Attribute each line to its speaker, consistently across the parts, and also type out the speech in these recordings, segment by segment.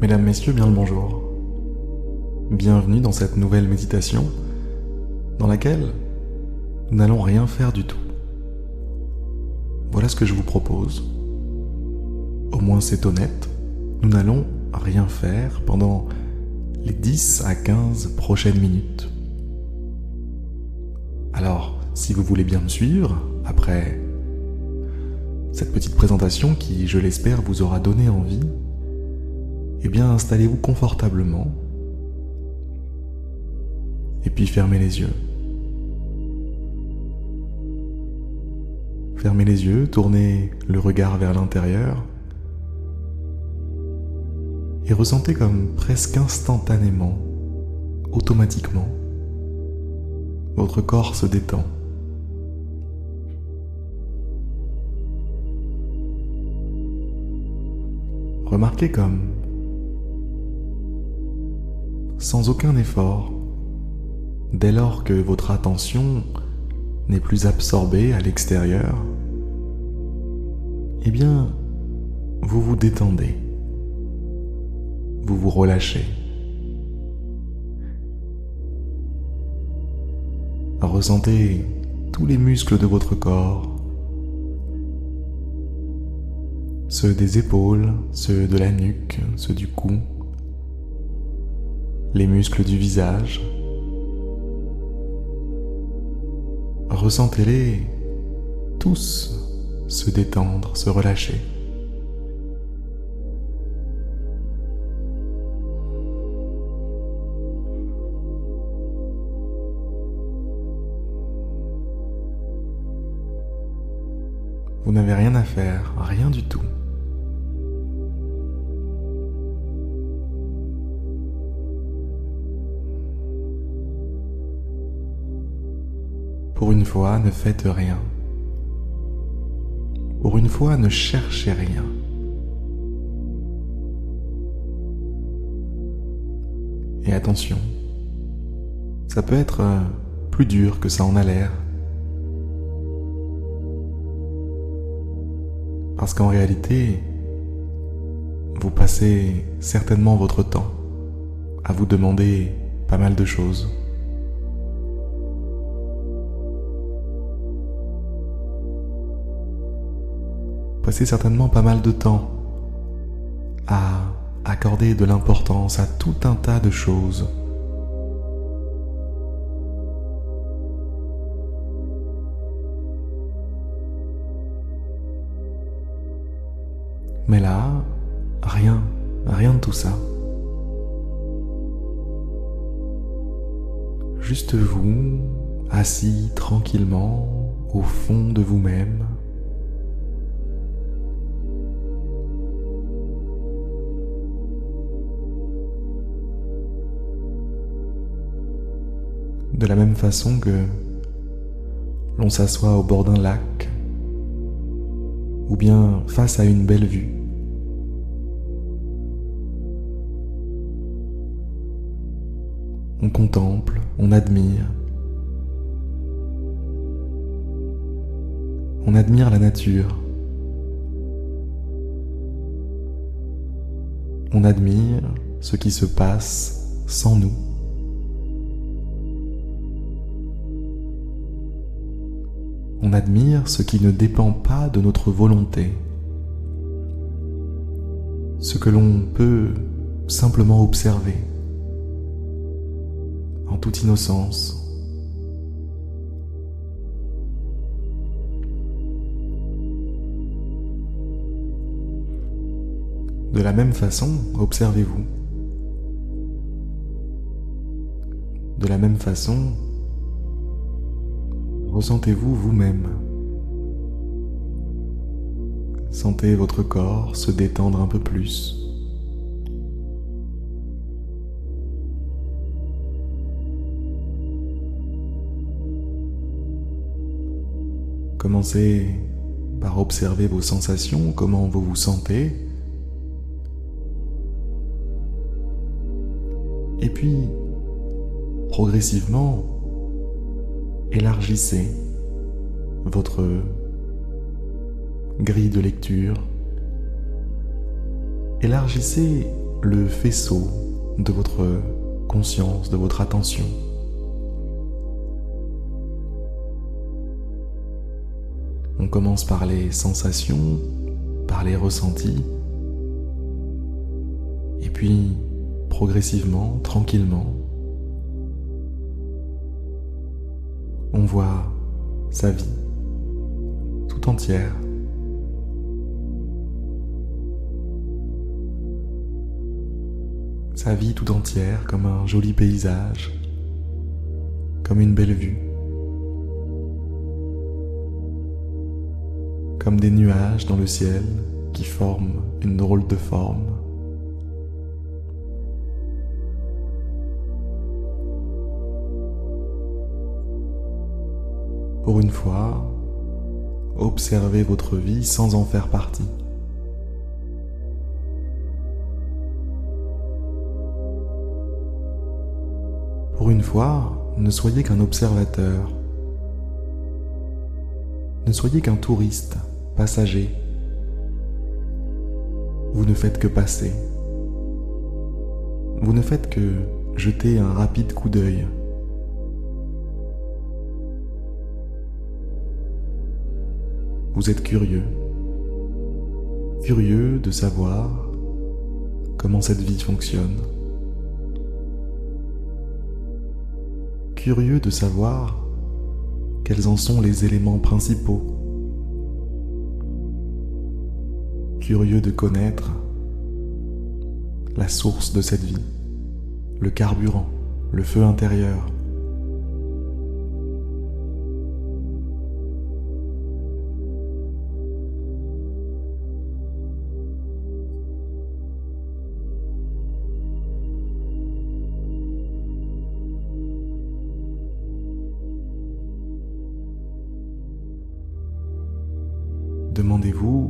Speaker 1: Mesdames, Messieurs, bien le bonjour. Bienvenue dans cette nouvelle méditation dans laquelle nous n'allons rien faire du tout. Voilà ce que je vous propose. Au moins c'est honnête, nous n'allons rien faire pendant les 10 à 15 prochaines minutes. Alors, si vous voulez bien me suivre, après cette petite présentation qui, je l'espère, vous aura donné envie, eh bien installez-vous confortablement et puis fermez les yeux. Fermez les yeux, tournez le regard vers l'intérieur et ressentez comme presque instantanément, automatiquement, votre corps se détend. Remarquez comme, sans aucun effort, dès lors que votre attention n'est plus absorbée à l'extérieur, eh bien, vous vous détendez, vous vous relâchez. Ressentez tous les muscles de votre corps, ceux des épaules, ceux de la nuque, ceux du cou, les muscles du visage. Ressentez-les tous se détendre, se relâcher. Vous n'avez rien à faire, rien du tout. Pour une fois, ne faites rien. Pour une fois, ne cherchez rien. Et attention, ça peut être plus dur que ça en a l'air. Parce qu'en réalité, vous passez certainement votre temps à vous demander pas mal de choses. Passez certainement pas mal de temps à accorder de l'importance à tout un tas de choses. Mais là, rien de tout ça. Juste vous, assis tranquillement au fond de vous-même. De la même façon que l'on s'assoit au bord d'un lac ou bien face à une belle vue. On contemple, on admire. On admire la nature. On admire ce qui se passe sans nous. On admire ce qui ne dépend pas de notre volonté, ce que l'on peut simplement observer, en toute innocence. De la même façon, observez-vous. De la même façon, ressentez-vous vous-même. Sentez votre corps se détendre un peu plus. Commencez par observer vos sensations, comment vous vous sentez. Et puis, progressivement, élargissez votre grille de lecture. Élargissez le faisceau de votre conscience, de votre attention. On commence par les sensations, par les ressentis, et puis progressivement, tranquillement, on voit sa vie tout entière. Sa vie tout entière comme un joli paysage, comme une belle vue, comme des nuages dans le ciel qui forment une drôle de forme. Pour une fois, observez votre vie sans en faire partie. Pour une fois, ne soyez qu'un observateur. Ne soyez qu'un touriste, passager. Vous ne faites que passer. Vous ne faites que jeter un rapide coup d'œil. Vous êtes curieux de savoir comment cette vie fonctionne. Curieux de savoir quels en sont les éléments principaux. Curieux de connaître la source de cette vie, le carburant, le feu intérieur. Demandez-vous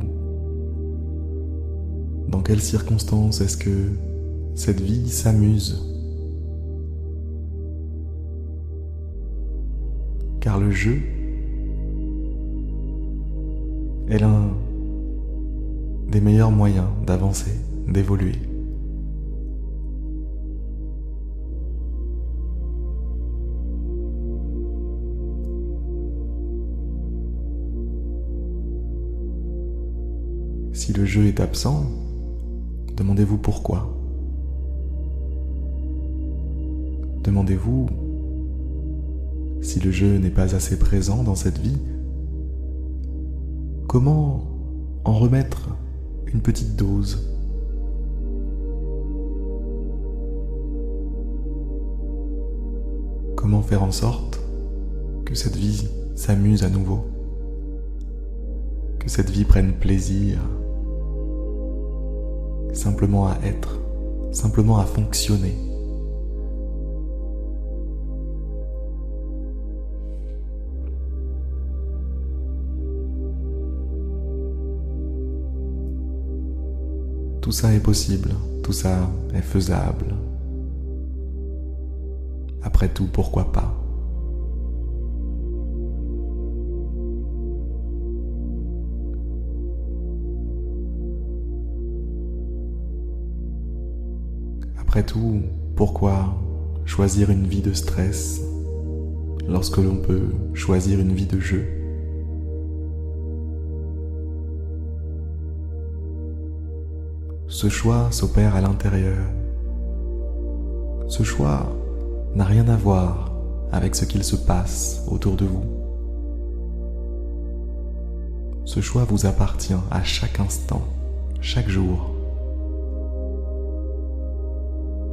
Speaker 1: dans quelles circonstances est-ce que cette vie s'amuse. Car le jeu est l'un des meilleurs moyens d'avancer, d'évoluer. Si le jeu est absent, demandez-vous pourquoi. Demandez-vous si le jeu n'est pas assez présent dans cette vie, comment en remettre une petite dose. Comment faire en sorte que cette vie s'amuse à nouveau, que cette vie prenne plaisir simplement à être, simplement à fonctionner. Tout ça est possible, tout ça est faisable. Après tout, pourquoi pas ? Après tout, pourquoi choisir une vie de stress lorsque l'on peut choisir une vie de jeu ? Ce choix s'opère à l'intérieur. Ce choix n'a rien à voir avec ce qu'il se passe autour de vous. Ce choix vous appartient à chaque instant, chaque jour.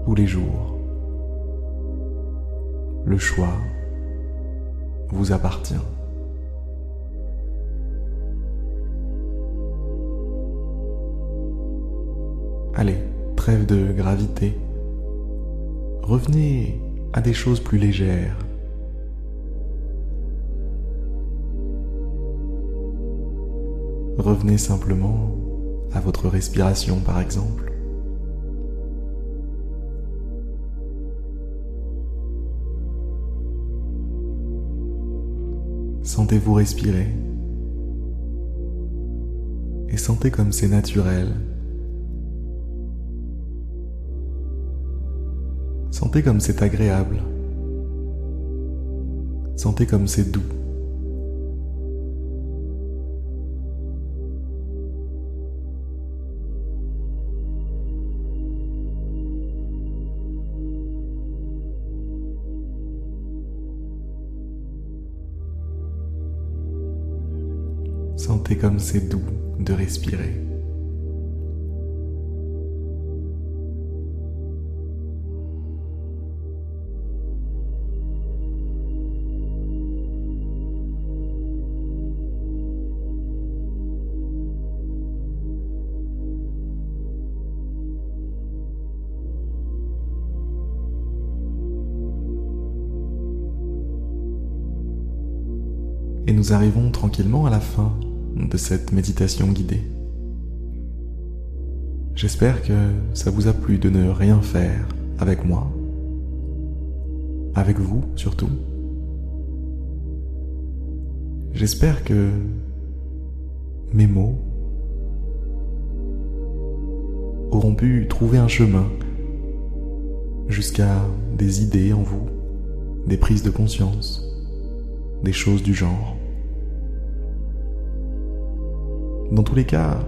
Speaker 1: Tous les jours, le choix vous appartient. Allez, trêve de gravité. Revenez à des choses plus légères. Revenez simplement à votre respiration, par exemple. Sentez-vous respirer et sentez comme c'est naturel. Sentez comme c'est agréable. Sentez comme c'est doux. Sentez comme c'est doux de respirer. Et nous arrivons tranquillement à la fin de cette méditation guidée. J'espère que ça vous a plu de ne rien faire avec moi, avec vous surtout. J'espère que mes mots auront pu trouver un chemin jusqu'à des idées en vous, des prises de conscience, des choses du genre. Dans tous les cas,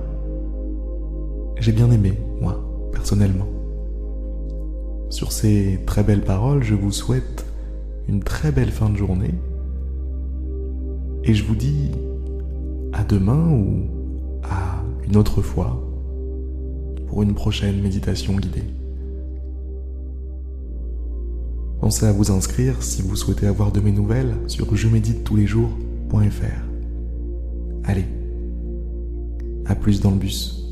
Speaker 1: j'ai bien aimé, moi, personnellement. Sur ces très belles paroles, je vous souhaite une très belle fin de journée et je vous dis à demain ou à une autre fois pour une prochaine méditation guidée. Pensez à vous inscrire si vous souhaitez avoir de mes nouvelles sur jeméditetouslesjours.fr. Allez, à plus dans le bus.